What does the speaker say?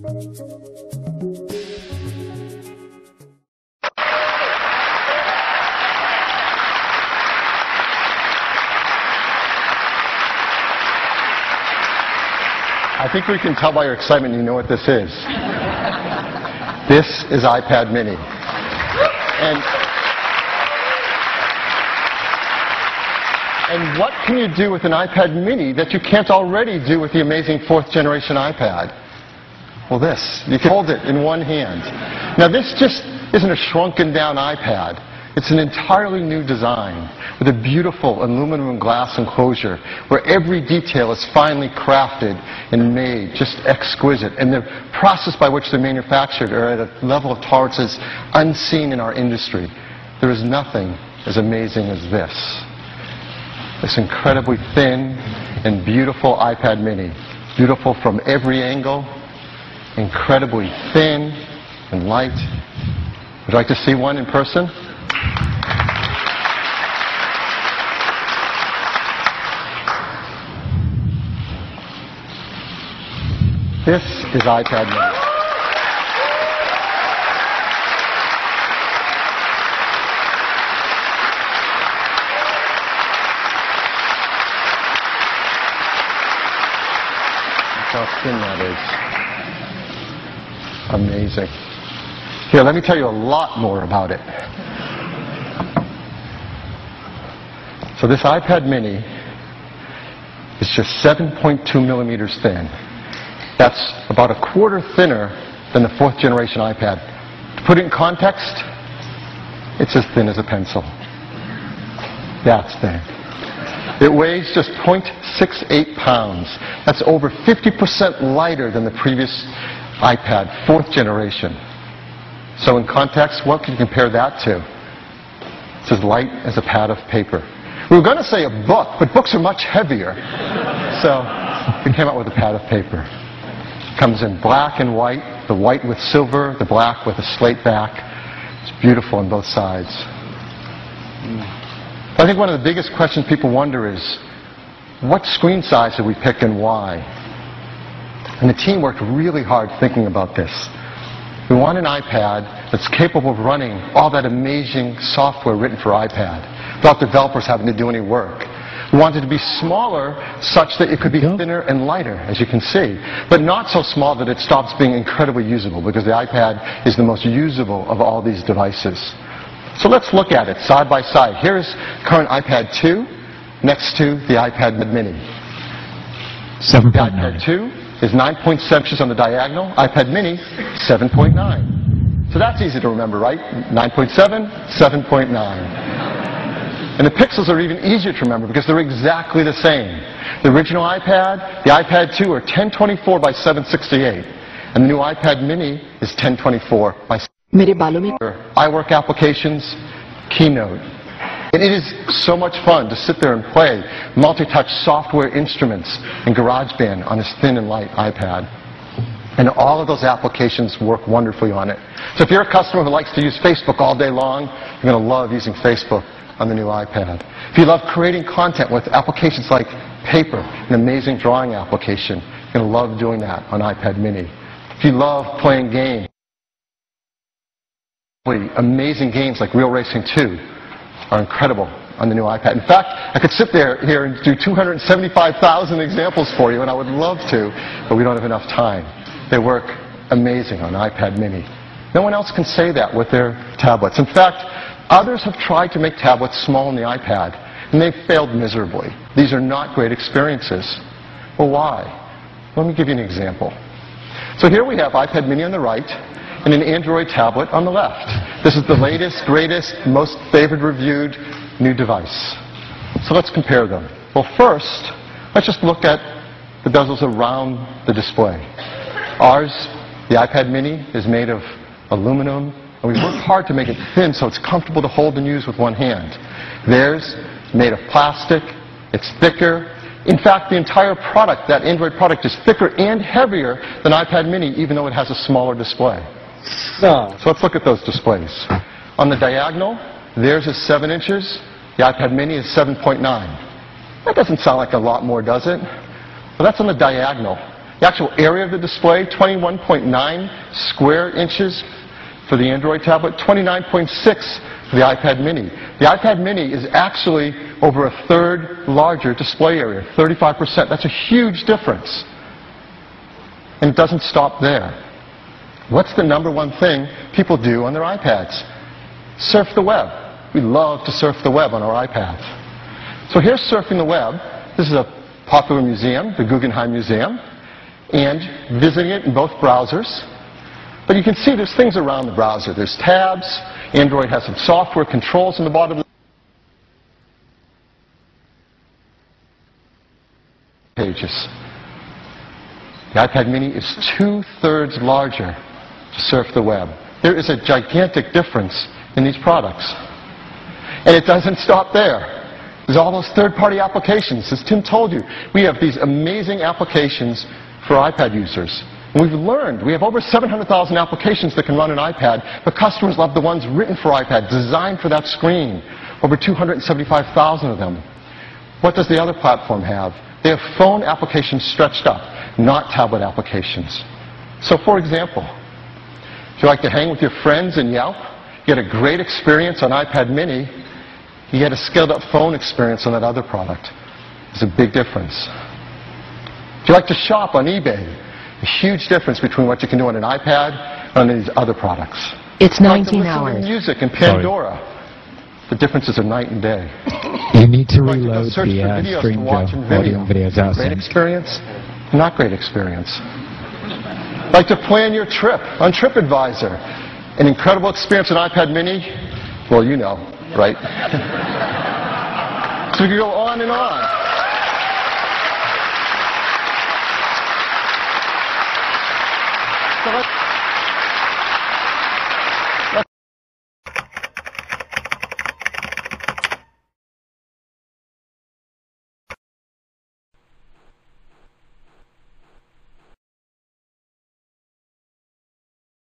I think we can tell by your excitement you know what this is. This is iPad mini. And what can you do with an iPad mini that you can't already do with the amazing 4th generation iPad? Well, this. You can hold it in one hand. Now, this just isn't a shrunken down iPad. It's an entirely new design with a beautiful aluminum and glass enclosure where every detail is finely crafted and made, just exquisite. And the process by which they're manufactured are at a level of tolerances unseen in our industry. There is nothing as amazing as this. This incredibly thin and beautiful iPad mini. Beautiful from every angle, incredibly thin and light. Would you like to see one in person? This is iPad mini. Look how thin that is. Amazing. Here, let me tell you a lot more about it. So this iPad mini is just 7.2 millimeters thin. That's about a quarter thinner than the 4th generation iPad. To put it in context, it's as thin as a pencil. That's thin. It weighs just 0.68 pounds. That's over 50% lighter than the previous iPad, 4th generation. So in context, what can you compare that to? It's as light as a pad of paper. We were going to say a book, but books are much heavier. So we came out with a pad of paper. Comes in black and white, the white with silver, the black with a slate back. It's beautiful on both sides. I think one of the biggest questions people wonder is, what screen size did we pick and why? And the team worked really hard thinking about this. We want an iPad that's capable of running all that amazing software written for iPad without developers having to do any work. We want it to be smaller such that it could be thinner and lighter, as you can see, but not so small that it stops being incredibly usable, because the iPad is the most usable of all these devices. So let's look at it side by side. Here's current iPad 2 next to the iPad mini. 7.9. The iPad 2 is 9.7 inches on the diagonal. iPad mini, 7.9. So that's easy to remember, right? 9.7, 7.9. And the pixels are even easier to remember because they're exactly the same. The original iPad, the iPad 2 are 1024 by 768. And the new iPad mini is 1024 by 768. iWork applications, Keynote. And it is so much fun to sit there and play multi-touch software instruments in GarageBand on this thin and light iPad. And all of those applications work wonderfully on it. So if you're a customer who likes to use Facebook all day long, you're going to love using Facebook on the new iPad. If you love creating content with applications like Paper, an amazing drawing application, you're going to love doing that on iPad mini. If you love playing games, amazing games like Real Racing 2 are incredible on the new iPad. In fact, I could sit here and do 275,000 examples for you, and I would love to, but we don't have enough time. They work amazing on iPad mini. No one else can say that with their tablets. In fact, others have tried to make tablets small on the iPad, and they've failed miserably. These are not great experiences. Well, why? Let me give you an example. So here we have iPad mini on the right and an Android tablet on the left. This is the latest, greatest, most favored, reviewed new device. So let's compare them. Well, first, let's just look at the bezels around the display. Ours, the iPad mini, is made of aluminum, and we worked hard to make it thin so it's comfortable to hold and use with one hand. Theirs, made of plastic, it's thicker. In fact, the entire product, that Android product, is thicker and heavier than iPad mini, even though it has a smaller display. So let's look at those displays. On the diagonal, theirs is 7 inches, the iPad mini is 7.9. That doesn't sound like a lot more, does it? Well, that's on the diagonal. The actual area of the display, 21.9 square inches for the Android tablet, 29.6 for the iPad mini. The iPad mini is actually over a third larger display area, 35%. That's a huge difference. And it doesn't stop there. What's the number one thing people do on their iPads? Surf the web. We love to surf the web on our iPads. So here's surfing the web. This is a popular museum, the Guggenheim Museum, and visiting it in both browsers. But you can see there's things around the browser. There's tabs. Android has some software controls in the bottom of the pages. The iPad mini is 2/3 larger to surf the web. There is a gigantic difference in these products. And it doesn't stop there. There's all those third-party applications. As Tim told you, we have these amazing applications for iPad users. And we've learned, we have over 700,000 applications that can run an iPad, but customers love the ones written for iPad, designed for that screen. Over 275,000 of them. What does the other platform have? They have phone applications stretched up, not tablet applications. So for example, if you like to hang with your friends and Yelp, you get a great experience on iPad mini, you get a scaled-up phone experience on that other product. There's a big difference. If you like to shop on eBay, a huge difference between what you can do on an iPad and on these other products. It's 19 like to hours. listen to music in Pandora. The differences are night and day. You need to Like to go reload search the for videos to stream watch in audio and videos out. Great experience? Not great experience. Like to plan your trip on TripAdvisor. An incredible experience on iPad mini? Well, you know, right? So we can go on and on. So let's